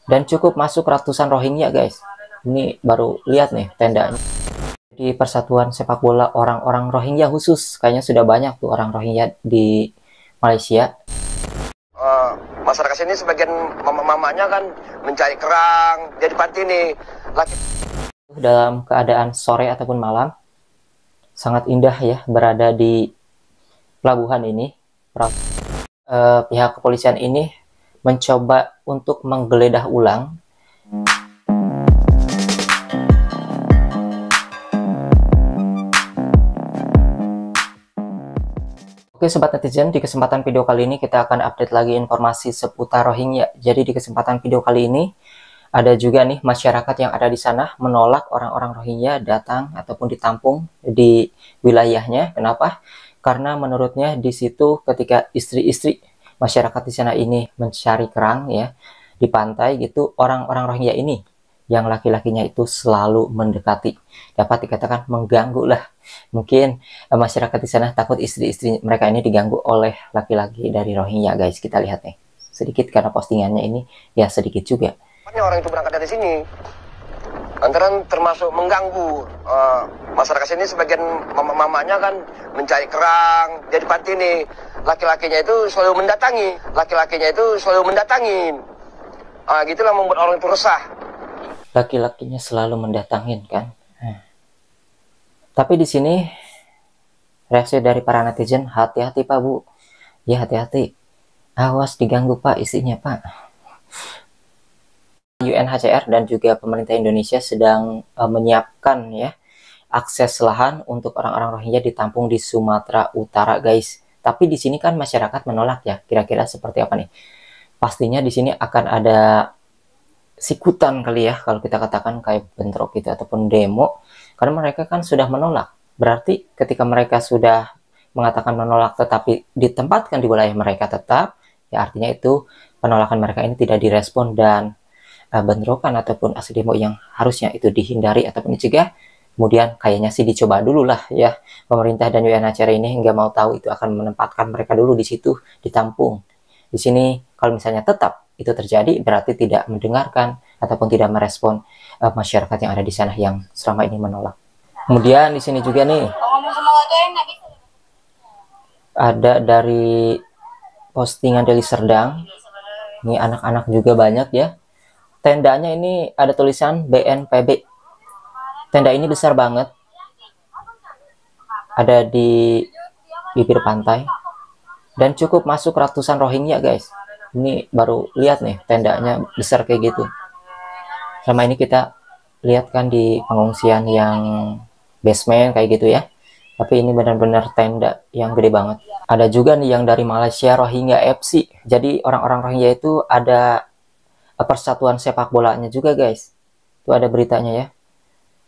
Dan cukup masuk ratusan Rohingya guys. Ini baru lihat nih tendanya. Di persatuan sepak bola orang-orang Rohingya khusus, kayaknya sudah banyak tuh orang Rohingya di Malaysia. Masyarakat sini sebagian mamanya kan mencari kerang, jadi panti nih. Dalam keadaan sore ataupun malam, sangat indah ya berada di pelabuhan ini. Pihak kepolisian ini mencoba untuk menggeledah ulang Oke sobat netizen, di kesempatan video kali ini kita akan update lagi informasi seputar Rohingya. Jadi di kesempatan video kali ini ada juga nih masyarakat yang ada di sana menolak orang-orang Rohingya datang ataupun ditampung di wilayahnya. Kenapa? Karena menurutnya di situ ketika istri-istri masyarakat di sana ini mencari kerang ya di pantai gitu, orang-orang Rohingya ini yang laki-lakinya itu selalu mendekati, dapat dikatakan mengganggu lah. Mungkin masyarakat di sana takut istri-istri mereka ini diganggu oleh laki-laki dari Rohingya guys. Kita lihat nih sedikit karena postingannya ini ya sedikit juga. Orang itu berangkat dari sini antara termasuk mengganggu masyarakat sini, sebagian mamanya kan mencari kerang, jadi panti nih. Laki-lakinya itu selalu mendatangin. Gitulah membuat orang itu resah. Laki-lakinya selalu mendatangin kan. Tapi di sini reaksi dari para netizen, hati-hati Pak Bu. Ya hati-hati. Awas diganggu Pak istrinya Pak. UNHCR dan juga pemerintah Indonesia sedang menyiapkan ya akses lahan untuk orang-orang Rohingya ditampung di Sumatera Utara guys. Tapi di sini kan masyarakat menolak ya. Kira-kira seperti apa nih? Pastinya di sini akan ada sikutan kali ya kalau kita katakan kayak bentrok gitu ataupun demo, karena mereka kan sudah menolak. Berarti ketika mereka sudah mengatakan menolak tetapi ditempatkan di wilayah mereka tetap, ya artinya itu penolakan mereka ini tidak direspon dan bentrokan ataupun aksi demo yang harusnya itu dihindari ataupun dicegah, kemudian kayaknya sih dicoba dulu lah ya pemerintah dan UNHCR ini, nggak mau tahu itu akan menempatkan mereka dulu di situ ditampung. Di sini kalau misalnya tetap itu terjadi berarti tidak mendengarkan ataupun tidak merespon masyarakat yang ada di sana yang selama ini menolak. Kemudian di sini juga nih ada dari postingan dari Serdang. Ini anak-anak juga banyak ya. Tendanya ini ada tulisan BNPB. Tenda ini besar banget. Ada di bibir pantai dan cukup masuk ratusan Rohingya guys. Ini baru lihat nih tendanya besar kayak gitu. Selama ini kita lihat kan di pengungsian yang basement kayak gitu ya. Tapi ini benar-benar tenda yang gede banget. Ada juga nih yang dari Malaysia, Rohingya FC. Jadi orang-orang Rohingya itu ada persatuan sepak bolanya juga guys. Itu ada beritanya ya.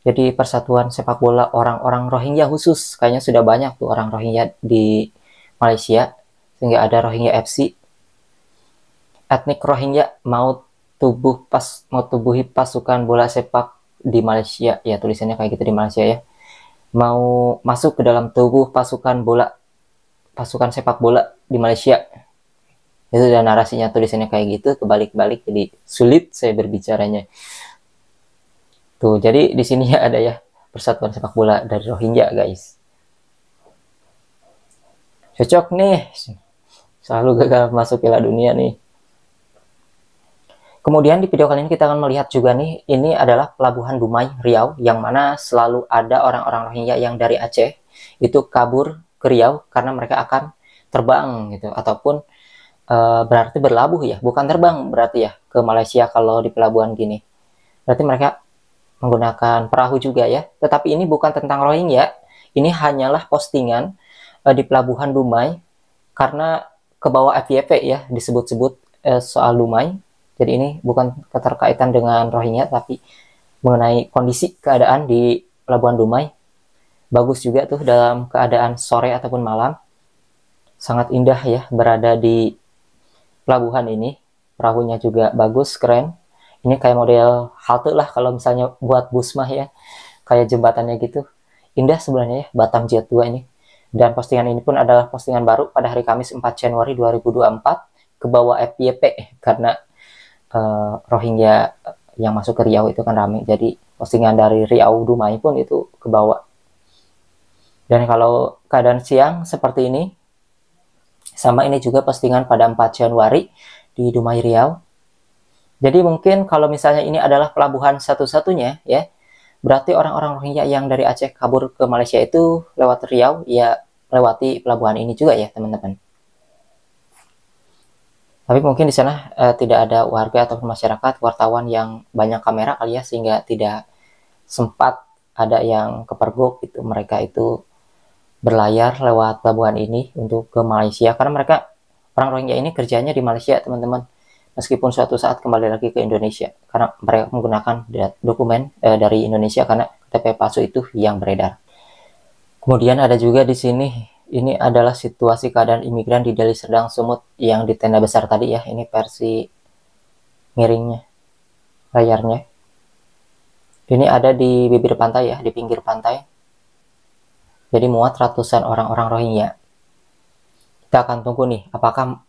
Jadi persatuan sepak bola orang-orang Rohingya khusus. Kayaknya sudah banyak tuh orang Rohingya di Malaysia. Sehingga ada Rohingya FC. Etnik Rohingya mau tubuhi pasukan bola sepak di Malaysia ya, tulisannya kayak gitu di Malaysia ya, mau masuk ke dalam tubuh pasukan sepak bola di Malaysia. Itu dan narasinya tulisannya kayak gitu, kebalik-balik jadi sulit saya berbicaranya tuh. Jadi di sini ada ya persatuan sepak bola dari Rohingya guys. Cocok nih, selalu gagal masuk Piala Dunia nih. Kemudian di video kali ini kita akan melihat juga nih, ini adalah pelabuhan Dumai, Riau, yang mana selalu ada orang-orang Rohingya yang dari Aceh itu kabur ke Riau karena mereka akan terbang gitu, ataupun berarti berlabuh ya, bukan terbang berarti ya ke Malaysia kalau di pelabuhan gini. Berarti mereka menggunakan perahu juga ya, tetapi ini bukan tentang Rohingya, ini hanyalah postingan di pelabuhan Dumai karena ke bawah FYP ya disebut-sebut soal Dumai. Jadi ini bukan keterkaitan dengan Rohingya, tapi mengenai kondisi keadaan di pelabuhan Dumai. Bagus juga tuh dalam keadaan sore ataupun malam. Sangat indah ya berada di pelabuhan ini. Perahunya juga bagus, keren. Ini kayak model halte lah kalau misalnya buat bus mah ya. Kayak jembatannya gitu. Indah sebenarnya ya, Batam Jet 2 ini. Dan postingan ini pun adalah postingan baru pada hari Kamis 4 Januari 2024 ke bawah FYP karena Rohingya yang masuk ke Riau itu kan rame, jadi postingan dari Riau Dumai pun itu ke bawah. Dan kalau keadaan siang seperti ini, sama ini juga postingan pada 4 Januari di Dumai Riau. Jadi mungkin kalau misalnya ini adalah pelabuhan satu-satunya ya, berarti orang-orang Rohingya yang dari Aceh kabur ke Malaysia itu lewat Riau, ya lewati pelabuhan ini juga ya teman-teman. Tapi mungkin di sana tidak ada warga ataupun masyarakat, wartawan yang banyak kamera kali ya, sehingga tidak sempat ada yang kepergok gitu. Mereka itu berlayar lewat pelabuhan ini untuk ke Malaysia, karena mereka, orang Rohingya ini kerjanya di Malaysia teman-teman, meskipun suatu saat kembali lagi ke Indonesia, karena mereka menggunakan dokumen dari Indonesia karena KTP palsu itu yang beredar. Kemudian ada juga di sini, ini adalah situasi keadaan imigran di Deli Serdang Sumut yang di tenda besar tadi ya. Ini versi miringnya, layarnya. Ini ada di bibir pantai ya, di pinggir pantai. Jadi muat ratusan orang-orang Rohingya. Kita akan tunggu nih, apakah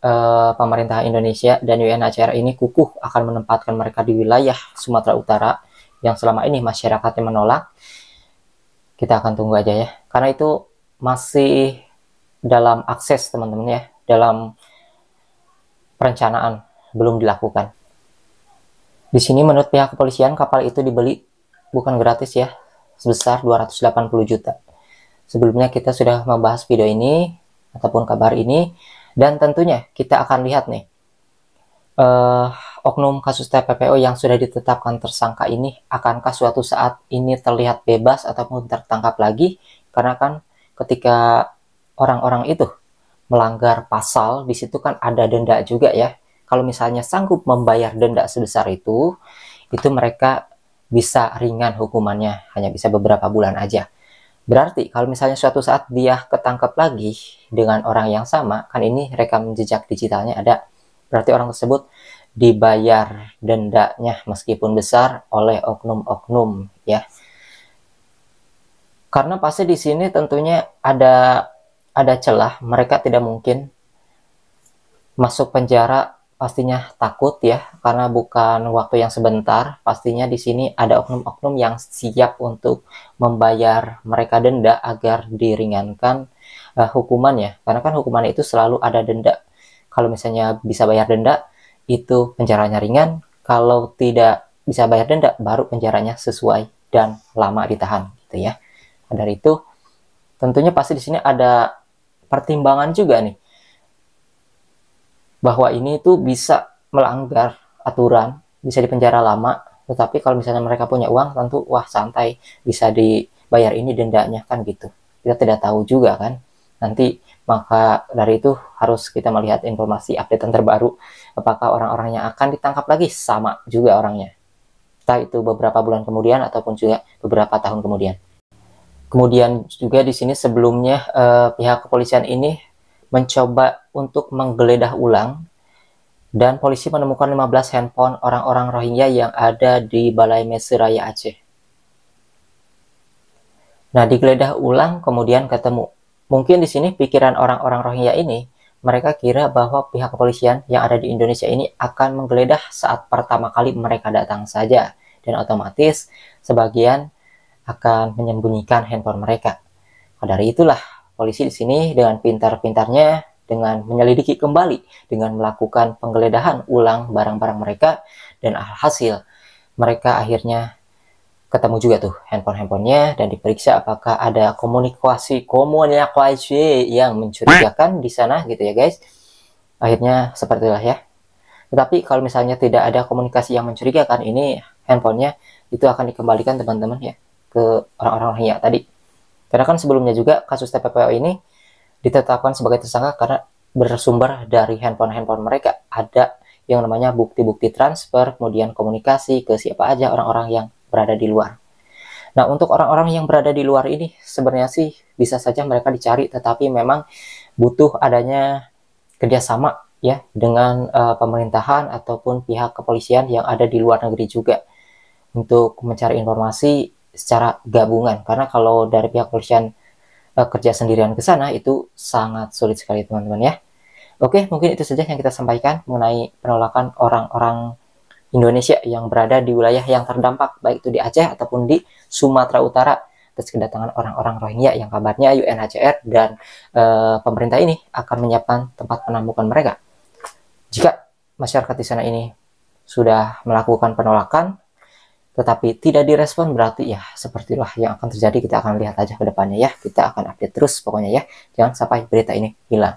pemerintah Indonesia dan UNHCR ini kukuh akan menempatkan mereka di wilayah Sumatera Utara yang selama ini masyarakatnya menolak. Kita akan tunggu aja ya, karena itu masih dalam akses teman-teman ya, dalam perencanaan, belum dilakukan. Di sini menurut pihak kepolisian, kapal itu dibeli bukan gratis ya, sebesar 280 juta. Sebelumnya kita sudah membahas video ini ataupun kabar ini, dan tentunya kita akan lihat nih oknum kasus TPPO yang sudah ditetapkan tersangka ini, akankah suatu saat ini terlihat bebas ataupun tertangkap lagi, karena kan ketika orang-orang itu melanggar pasal, di situ kan ada denda juga ya. Kalau misalnya sanggup membayar denda sebesar itu mereka bisa ringan hukumannya, hanya bisa beberapa bulan aja. Berarti kalau misalnya suatu saat dia ketangkep lagi dengan orang yang sama, kan ini rekam jejak digitalnya ada, berarti orang tersebut dibayar dendanya meskipun besar oleh oknum-oknum ya. Karena pasti di sini tentunya ada celah, mereka tidak mungkin masuk penjara, pastinya takut ya, karena bukan waktu yang sebentar. Pastinya di sini ada oknum-oknum yang siap untuk membayar mereka denda agar diringankan hukumannya, karena kan hukumannya itu selalu ada denda. Kalau misalnya bisa bayar denda, itu penjaranya ringan. Kalau tidak bisa bayar denda, baru penjaranya sesuai dan lama ditahan gitu ya. Dari itu tentunya pasti di sini ada pertimbangan juga nih, bahwa ini tuh bisa melanggar aturan, bisa dipenjara lama, tetapi kalau misalnya mereka punya uang, tentu wah santai, bisa dibayar ini dendanya kan gitu. Kita tidak tahu juga kan nanti, maka dari itu harus kita melihat informasi update terbaru, apakah orang-orang yang akan ditangkap lagi sama juga orangnya, entah itu beberapa bulan kemudian ataupun juga beberapa tahun kemudian. Kemudian juga di sini sebelumnya pihak kepolisian ini mencoba untuk menggeledah ulang, dan polisi menemukan 15 handphone orang-orang Rohingya yang ada di Balai Meseraya Aceh. Nah, digeledah ulang kemudian ketemu. Mungkin di sini pikiran orang-orang Rohingya ini, mereka kira bahwa pihak kepolisian yang ada di Indonesia ini akan menggeledah saat pertama kali mereka datang saja, dan otomatis sebagian akan menyembunyikan handphone mereka. Dari itulah polisi di sini dengan pintar-pintarnya, dengan menyelidiki kembali, dengan melakukan penggeledahan ulang barang-barang mereka, dan alhasil mereka akhirnya ketemu juga tuh handphone-handphonenya, dan diperiksa apakah ada komunikasi yang mencurigakan di sana gitu ya guys. Akhirnya seperti itulah ya. Tetapi kalau misalnya tidak ada komunikasi yang mencurigakan, ini handphonenya itu akan dikembalikan teman-teman ya ke orang-orang Rohingya tadi. Karena kan sebelumnya juga kasus TPPO ini ditetapkan sebagai tersangka karena bersumber dari handphone-handphone mereka. Ada yang namanya bukti-bukti transfer, kemudian komunikasi ke siapa aja orang-orang yang berada di luar. Nah, untuk orang-orang yang berada di luar ini sebenarnya sih bisa saja mereka dicari, tetapi memang butuh adanya kerjasama ya dengan pemerintahan ataupun pihak kepolisian yang ada di luar negeri juga untuk mencari informasi secara gabungan. Karena kalau dari pihak kepolisian kerja sendirian ke sana itu sangat sulit sekali teman-teman ya. Oke, mungkin itu saja yang kita sampaikan mengenai penolakan orang-orang Indonesia yang berada di wilayah yang terdampak, baik itu di Aceh ataupun di Sumatera Utara, atas kedatangan orang-orang Rohingya yang kabarnya UNHCR dan pemerintah ini akan menyiapkan tempat penampungan mereka. Jika masyarakat di sana ini sudah melakukan penolakan tetapi tidak direspon, berarti ya sepertilah yang akan terjadi. Kita akan lihat aja ke depannya ya, kita akan update terus pokoknya ya, jangan sampai berita ini hilang.